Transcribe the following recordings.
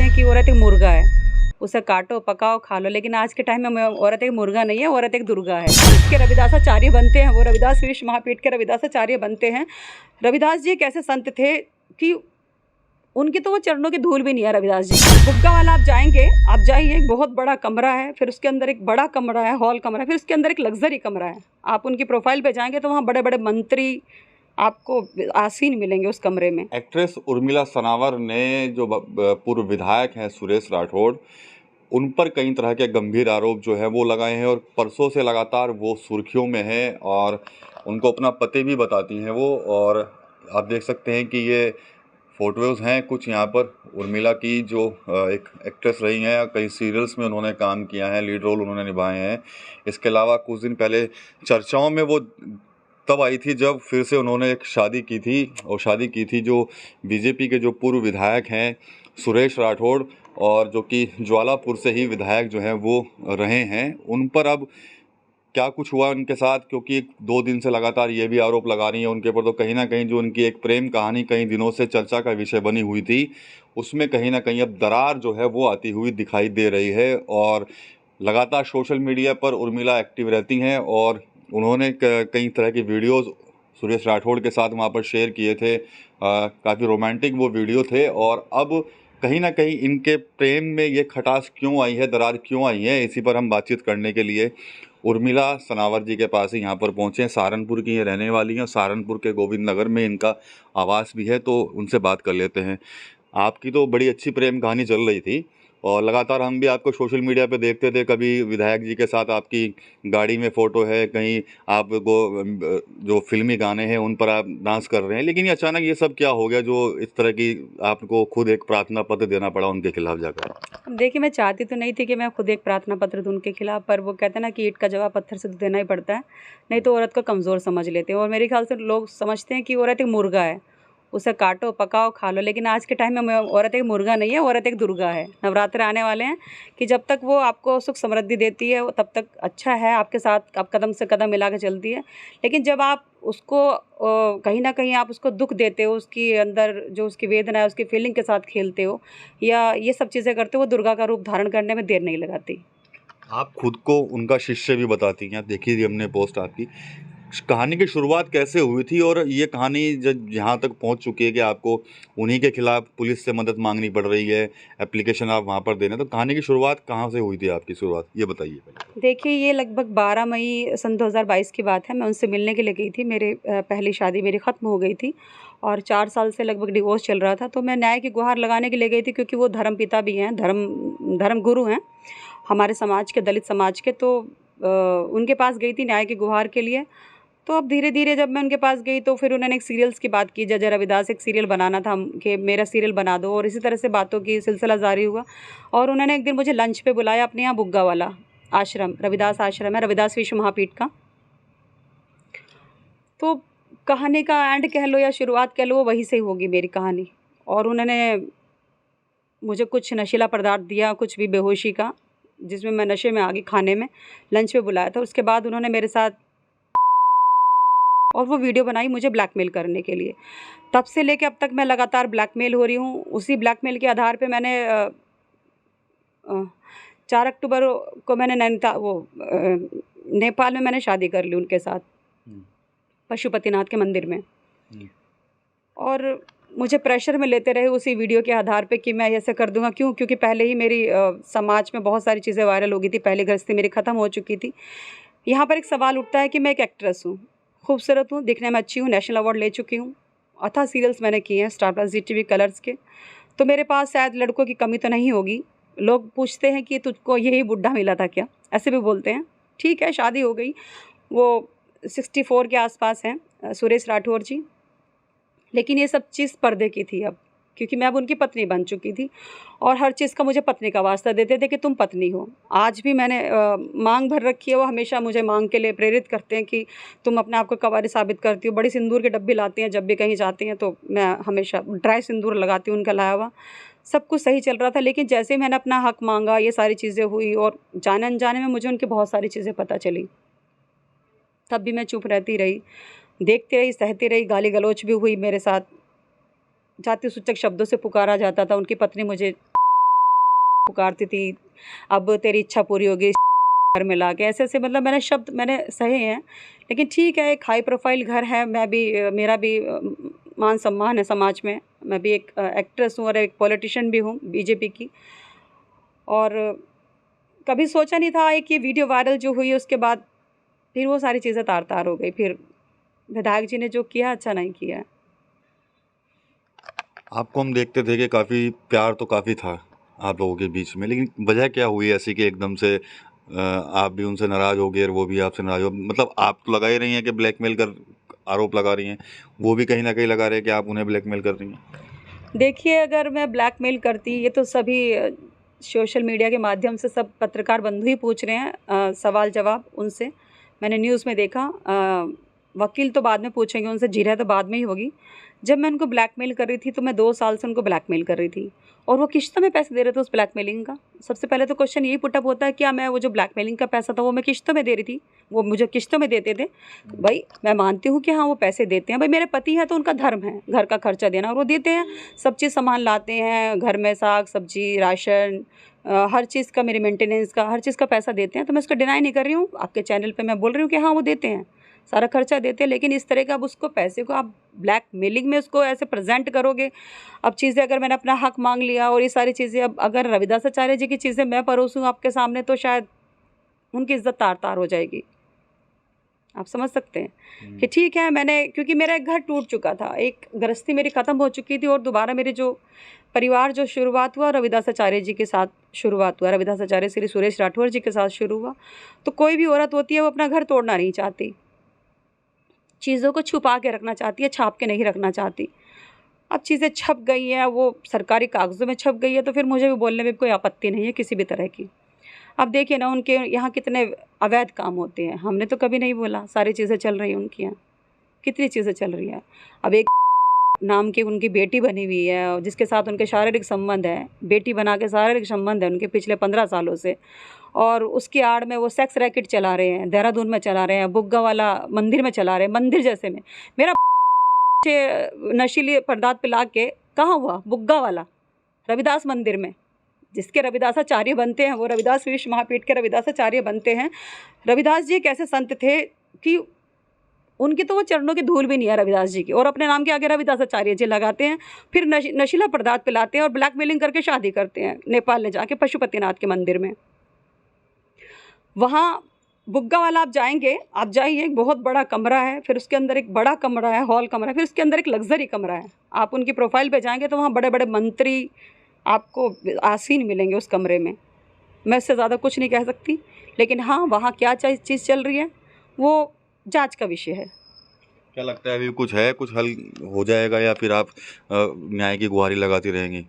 समझते हैं कि औरत एक मुर्गा है, उसे काटो पकाओ खा लो, लेकिन आज के टाइम में औरत एक मुर्गा नहीं है, औरत एक दुर्गा है। इसके रविदासाचार्य बनते हैं, वो रविदास विश्व महापीठ के रविदासाचार्य बनते हैं। रविदास जी एक ऐसे संत थे कि उनकी तो वो चरणों की धूल भी नहीं है रविदास जी। बुग्गा वाला आप जाएंगे, आप जाइए, एक बहुत बड़ा कमरा है, फिर उसके अंदर एक बड़ा कमरा है, हॉल कमरा है, फिर उसके अंदर एक लग्जरी कमरा है। आप उनकी प्रोफाइल पे जाएंगे तो वहाँ बड़े बड़े मंत्री आपको आसीन मिलेंगे उस कमरे में। एक्ट्रेस उर्मिला सनावर ने जो पूर्व विधायक हैं सुरेश राठौड़, उन पर कई तरह के गंभीर आरोप जो है वो लगाए हैं और परसों से लगातार वो सुर्खियों में है और उनको अपना पति भी बताती हैं वो। और आप देख सकते हैं कि ये फ़ोटोज़ हैं कुछ यहाँ पर उर्मिला की, जो एक एक्ट्रेस रही हैं, कई सीरियल्स में उन्होंने काम किया है, लीड रोल उन्होंने निभाए हैं। इसके अलावा कुछ दिन पहले चर्चाओं में वो तब आई थी जब फिर से उन्होंने एक शादी की थी, और शादी की थी जो बीजेपी के जो पूर्व विधायक हैं सुरेश राठौड़, और जो कि ज्वालापुर से ही विधायक जो हैं वो रहे हैं। उन पर अब क्या कुछ हुआ उनके साथ, क्योंकि 2 दिन से लगातार ये भी आरोप लगा रही हैं उनके ऊपर, तो कहीं ना कहीं जो उनकी एक प्रेम कहानी कई दिनों से चर्चा का विषय बनी हुई थी, उसमें कहीं ना कहीं अब दरार जो है वो आती हुई दिखाई दे रही है। और लगातार सोशल मीडिया पर उर्मिला एक्टिव रहती हैं और उन्होंने कई तरह की वीडियोस सुरेश राठौड़ के साथ वहाँ पर शेयर किए थे। काफ़ी रोमांटिक वो वीडियो थे। और अब कहीं ना कहीं इनके प्रेम में ये खटास क्यों आई है, दरार क्यों आई है, इसी पर हम बातचीत करने के लिए उर्मिला सनावर जी के पास ही यहाँ पर पहुँचे हैं। सहारनपुर की ये रहने वाली हैं और सहारनपुर के गोविंद नगर में इनका आवास भी है, तो उनसे बात कर लेते हैं। आपकी तो बड़ी अच्छी प्रेम कहानी चल रही थी और लगातार हम भी आपको सोशल मीडिया पे देखते थे, कभी विधायक जी के साथ आपकी गाड़ी में फ़ोटो है, कहीं आपको जो फिल्मी गाने हैं उन पर आप डांस कर रहे हैं, लेकिन ये अचानक ये सब क्या हो गया जो इस तरह की आपको खुद एक प्रार्थना पत्र देना पड़ा उनके खिलाफ जाकर? अब देखिए, मैं चाहती तो नहीं थी कि मैं खुद एक प्रार्थना पत्र दूँ उनके खिलाफ, पर वो कहते हैं ना कि ईंट का जवाब पत्थर से तो देना ही पड़ता है, नहीं तो औरत को कमज़ोर समझ लेते हैं। और मेरे ख्याल से लोग समझते हैं कि औरत एक मुर्गा है, उसे काटो पकाओ खा लो, लेकिन आज के टाइम में औरत एक मुर्गा नहीं है, औरत एक दुर्गा है। नवरात्र आने वाले हैं कि जब तक वो आपको सुख समृद्धि देती है वो तब तक अच्छा है, आपके साथ आप कदम से कदम मिला के चलती है। लेकिन जब आप उसको कहीं ना कहीं आप उसको दुख देते हो, उसकी अंदर जो उसकी वेदना है उसकी फीलिंग के साथ खेलते हो या ये सब चीज़ें करते हो, वो दुर्गा का रूप धारण करने में देर नहीं लगाती। आप खुद को उनका शिष्य भी बताती हैं, देखी थी हमने पोस्ट आपकी। कहानी की शुरुआत कैसे हुई थी और ये कहानी जब यहाँ तक पहुँच चुकी है कि आपको उन्हीं के खिलाफ पुलिस से मदद मांगनी पड़ रही है, एप्लीकेशन आप वहाँ पर देना, तो कहानी की शुरुआत कहाँ से हुई थी आपकी शुरुआत, ये बताइए पहले। देखिए, ये लगभग 12 मई सन 2022 की बात है। मैं उनसे मिलने के लिए गई थी। मेरे पहली शादी मेरी ख़त्म हो गई थी और 4 साल से लगभग डिवोर्स चल रहा था, तो मैं न्याय की गुहार लगाने के लिए गई थी, क्योंकि वो धर्मपिता भी हैं, धर्म गुरु हैं हमारे समाज के, दलित समाज के। तो उनके पास गई थी न्याय की गुहार के लिए। तो अब धीरे-धीरे जब मैं उनके पास गई तो फिर उन्होंने एक सीरियल्स की बात की, जज रविदास एक सीरियल बनाना था कि मेरा सीरियल बना दो, और इसी तरह से बातों की सिलसिला जारी हुआ। और उन्होंने एक दिन मुझे लंच पे बुलाया अपने यहाँ बुग्गा वाला आश्रम, रविदास आश्रम है, रविदास विश्व महापीठ का। तो कहानी का एंड कह लो या शुरुआत कह लो, वो वहीं से होगी मेरी कहानी। और उन्होंने मुझे कुछ नशीला पदार्थ दिया, कुछ भी बेहोशी का, जिसमें मैं नशे में आ गई, खाने में लंच पे बुलाया था। उसके बाद उन्होंने मेरे साथ और वो वीडियो बनाई मुझे ब्लैकमेल करने के लिए। तब से लेके अब तक मैं लगातार ब्लैकमेल हो रही हूँ। उसी ब्लैकमेल के आधार पे मैंने 4 अक्टूबर को मैंने नेपाल में मैंने शादी कर ली उनके साथ, पशुपतिनाथ के मंदिर में। और मुझे प्रेशर में लेते रहे उसी वीडियो के आधार पे कि मैं ऐसे कर दूंगा। क्यों? क्योंकि पहले ही मेरी समाज में बहुत सारी चीज़ें वायरल हो गई थी, पहले गृहस्थी मेरी ख़त्म हो चुकी थी। यहाँ पर एक सवाल उठता है कि मैं एक एक्ट्रेस हूँ, खूबसूरत हूँ, दिखने में अच्छी हूँ, नेशनल अवार्ड ले चुकी हूँ, अथाह सीरियल्स मैंने किए हैं स्टार प्लस, ZTV, कलर्स के, तो मेरे पास शायद लड़कों की कमी तो नहीं होगी। लोग पूछते हैं कि तुझको यही बुढ़ा मिला था क्या, ऐसे भी बोलते हैं। ठीक है, शादी हो गई, वो 64 के आसपास हैं सुरेश राठौर जी, लेकिन ये सब चीज़ पर्दे की थी अब, क्योंकि मैं अब उनकी पत्नी बन चुकी थी और हर चीज़ का मुझे पत्नी का वास्ता देते थे कि तुम पत्नी हो। आज भी मैंने मांग भर रखी है, वो हमेशा मुझे मांग के लिए प्रेरित करते हैं कि तुम अपने आप को कवारी साबित करती हो। बड़ी सिंदूर के डब्बे लाती हैं जब भी कहीं जाती हैं, तो मैं हमेशा ड्राई सिंदूर लगाती हूँ उनका लाया हुआ। सब कुछ सही चल रहा था, लेकिन जैसे ही मैंने अपना हक मांगा, ये सारी चीज़ें हुई और जाने अनजाने में मुझे उनकी बहुत सारी चीज़ें पता चली। तब भी मैं चुप रहती रही, देखती रही, सहती रही, गाली गलौच भी हुई मेरे साथ, जाति सूचक शब्दों से पुकारा जाता था। उनकी पत्नी मुझे पुकारती थी, अब तेरी इच्छा पूरी होगी घर में ला के, ऐसे मतलब मैंने शब्द मैंने सहे हैं। लेकिन ठीक है, एक हाई प्रोफाइल घर है, मैं भी मेरा भी मान सम्मान है समाज में, मैं भी एक एक्ट्रेस हूँ और एक पॉलिटिशियन भी हूँ बीजेपी की। और कभी सोचा नहीं था कि वीडियो वायरल जो हुई उसके बाद फिर वो सारी चीज़ें तार तार हो गई। फिर विधायक जी ने जो किया अच्छा नहीं किया। आपको हम देखते थे कि काफ़ी प्यार तो काफ़ी था आप लोगों के बीच में, लेकिन वजह क्या हुई ऐसी कि एकदम से आप भी उनसे नाराज़ हो गए और वो भी आपसे नाराज़ हो? मतलब आप तो लगा ही रही हैं कि ब्लैकमेल कर आरोप लगा रही हैं, वो भी कहीं ना कहीं लगा रहे हैं कि आप उन्हें ब्लैकमेल कर रही हैं। देखिए, अगर मैं ब्लैकमेल करती, ये तो सभी सोशल मीडिया के माध्यम से सब पत्रकार बंधु ही पूछ रहे हैं सवाल जवाब उनसे। मैंने न्यूज़ में देखा, वकील तो बाद में पूछेंगे उनसे, जिरह तो बाद में ही होगी। जब मैं उनको ब्लैकमेल कर रही थी तो मैं 2 साल से उनको ब्लैकमेल कर रही थी और वो किश्तों में पैसे दे रहे थे उस ब्लैकमेलिंग का। सबसे पहले तो क्वेश्चन यही पुट अप होता है, क्या मैं वो जो ब्लैकमेलिंग का पैसा था वो मैं किश्तों में दे रही थी? वो मुझे किश्तों में देते थे। भाई मैं मानती हूँ कि हाँ वो पैसे देते हैं, भाई मेरे पति हैं तो उनका धर्म है घर का खर्चा देना, और वो देते हैं। सब चीज़ सामान लाते हैं घर में, साग सब्जी राशन, हर चीज़ का, मेरे मेंटेनेंस का, हर चीज़ का पैसा देते हैं। तो मैं उसको डिनाई नहीं कर रही हूँ, आपके चैनल पे मैं बोल रही हूँ कि हाँ वो देते हैं, सारा खर्चा देते हैं। लेकिन इस तरह का अब उसको पैसे को आप ब्लैकमेलिंग में उसको ऐसे प्रेजेंट करोगे। अब चीज़ें अगर मैंने अपना हक मांग लिया और ये सारी चीज़ें, अब अगर रविदास आचार्य जी की चीज़ें मैं परोसूँ आपके सामने तो शायद उनकी इज्जत तार तार हो जाएगी। आप समझ सकते हैं कि ठीक है, मैंने, क्योंकि मेरा एक घर टूट चुका था, एक गृहस्थी मेरी ख़त्म हो चुकी थी और दोबारा मेरे जो परिवार जो शुरुआत हुआ रविदास आचार्य जी के साथ शुरुआत हुआ, रविदास आचार्य श्री सुरेश राठौर जी के साथ शुरू हुआ। तो कोई भी औरत होती है वो अपना घर तोड़ना नहीं चाहती, चीज़ों को छुपा के रखना चाहती है, छाप के नहीं रखना चाहती। अब चीज़ें छप गई हैं, वो सरकारी कागज़ों में छप गई है, तो फिर मुझे भी बोलने में कोई आपत्ति नहीं है किसी भी तरह की। अब देखिए ना, उनके यहाँ कितने अवैध काम होते हैं, हमने तो कभी नहीं बोला, सारी चीज़ें चल रही हैं उनकी यहाँ, कितनी चीज़ें चल रही हैं। अब एक नाम की उनकी बेटी बनी हुई है जिसके साथ उनके शारीरिक संबंध है, बेटी बना के शारीरिक संबंध है उनके पिछले 15 सालों से, और उसकी आड़ में वो सेक्स रैकेट चला रहे हैं, देहरादून में चला रहे हैं, बुग्गा वाला मंदिर में चला रहे हैं, मंदिर जैसे में। मेरा नशीली पदार्थ पिला के कहाँ हुआ? बुग्गा वाला रविदास मंदिर में, जिसके रविदासाचार्य बनते हैं, वो रविदास विश्व महापीठ के रविदासाचार्य बनते हैं। रविदास जी एक ऐसे संत थे कि उनकी तो वो चरणों की धूल भी नहीं है रविदास जी की, और अपने नाम के आगे रविदासाचार्य जी लगाते हैं, फिर नशीला पदार्थ पिलाते हैं और ब्लैकमेलिंग करके शादी करते हैं नेपाल में जाके पशुपतिनाथ के मंदिर में। वहाँ बुग्गा वाला आप जाएंगे, आप जाइए, एक बहुत बड़ा कमरा है, फिर उसके अंदर एक बड़ा कमरा है, हॉल कमरा है, फिर उसके अंदर एक लग्जरी कमरा है। आप उनकी प्रोफाइल पे जाएंगे तो वहाँ बड़े बड़े मंत्री आपको आसीन मिलेंगे उस कमरे में। मैं इससे ज़्यादा कुछ नहीं कह सकती, लेकिन हाँ वहाँ क्या चीज़ चल रही है वो जांच का विषय है। क्या लगता है अभी कुछ है, कुछ हल हो जाएगा, या फिर आप न्याय की गुहारी लगाती रहेंगी?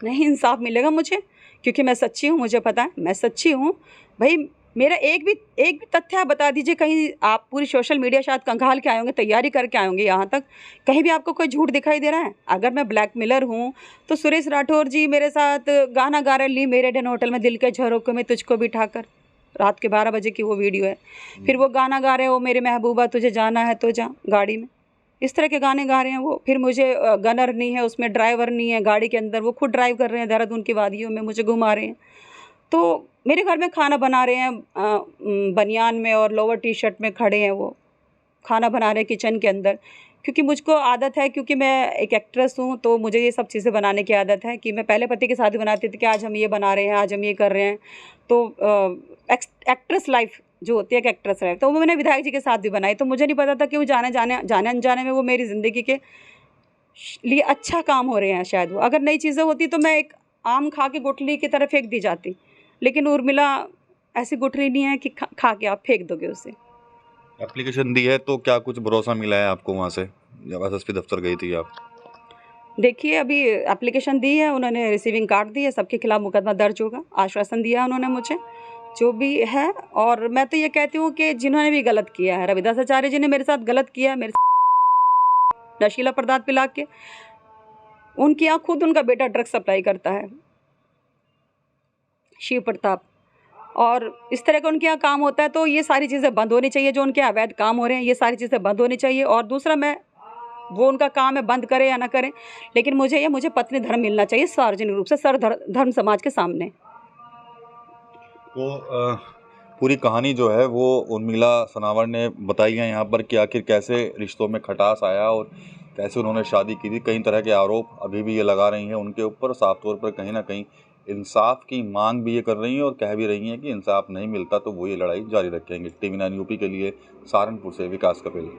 नहीं, इंसाफ मिलेगा मुझे, क्योंकि मैं सच्ची हूँ, मुझे पता है मैं सच्ची हूँ। भाई मेरा एक भी तथ्य आप बता दीजिए, कहीं आप पूरी सोशल मीडिया शायद कंगाल के आए होंगे, तैयारी करके आए होंगे यहाँ तक, कहीं भी आपको कोई झूठ दिखाई दे रहा है? अगर मैं ब्लैकमेलर हूँ तो सुरेश राठौर जी मेरे साथ गाना गा रहे, ली मेरे डेन होटल में दिल के झरोखे में तुझको बिठाकर, रात के 12 बजे की वो वीडियो है। फिर वो गाना गा रहे हैं, वो मेरे महबूबा तुझे जाना है तो जा, गाड़ी में इस तरह के गाने गा रहे हैं वो। फिर मुझे गनर नहीं है उसमें, ड्राइवर नहीं है गाड़ी के अंदर, वो खुद ड्राइव कर रहे हैं देहरादून की वादियों में, मुझे घुमा रहे हैं। तो मेरे घर में खाना बना रहे हैं, बनियान में और लोअर टी शर्ट में खड़े हैं, वो खाना बना रहे हैं किचन के अंदर, क्योंकि मुझको आदत है, क्योंकि मैं एक एक्ट्रेस हूँ तो मुझे ये सब चीज़ें बनाने की आदत है। कि मैं पहले पति के साथ भी बनाती थी कि आज हम ये बना रहे हैं, आज हम ये कर रहे हैं। तो एक्ट्रेस लाइफ जो होती है, एक एक्ट्रेस लाइफ, तो वो मैंने विधायक जी के साथ भी बनाई। तो मुझे नहीं पता था कि वो जाने अनजाने में वो मेरी ज़िंदगी के लिए अच्छा काम हो रहे हैं शायद वो। अगर नई चीज़ें होती तो मैं एक आम खा के गुठली की तरह फेंक दी जाती, लेकिन उर्मिला ऐसी गुठली नहीं है कि खा के आप फेंक दोगे उसे। एप्लीकेशन दी है तो क्या कुछ भरोसा मिला है आपको वहाँ से, जब एसएसपी दफ्तर गई थी आप? देखिए, अभी एप्लीकेशन दी है उन्होंने, रिसीविंग कार्ड दी है, सबके खिलाफ मुकदमा दर्ज होगा, आश्वासन दिया उन्होंने मुझे जो भी है। और मैं तो ये कहती हूँ कि जिन्होंने भी गलत किया है, रविदास आचार्य जी ने मेरे साथ गलत किया है, मेरे नशीला पदार्थ पिला के, उनके यहाँ खुद उनका बेटा ड्रग्स सप्लाई करता है, शिव प्रताप, और इस तरह का उनके यहाँ काम होता है। तो ये सारी चीज़ें बंद होनी चाहिए, जो उनके अवैध काम हो रहे हैं ये सारी चीज़ें बंद होनी चाहिए। और दूसरा, मैं वो उनका काम है, बंद करें या ना करें, लेकिन मुझे पत्नी धर्म मिलना चाहिए सार्वजनिक रूप से धर्म समाज के सामने। तो पूरी कहानी जो है वो उर्मिला सनावर ने बताई है यहाँ पर कि आखिर कैसे रिश्तों में खटास आया और कैसे उन्होंने शादी की थी। कई तरह के आरोप अभी भी ये लगा रही हैं उनके ऊपर, साफ तौर पर कहीं ना कहीं इंसाफ की मांग भी ये कर रही हैं और कह भी रही हैं कि इंसाफ नहीं मिलता तो वो ये लड़ाई जारी रखेंगे। TV9 यूपी के लिए सहारनपुर से विकास कपिल।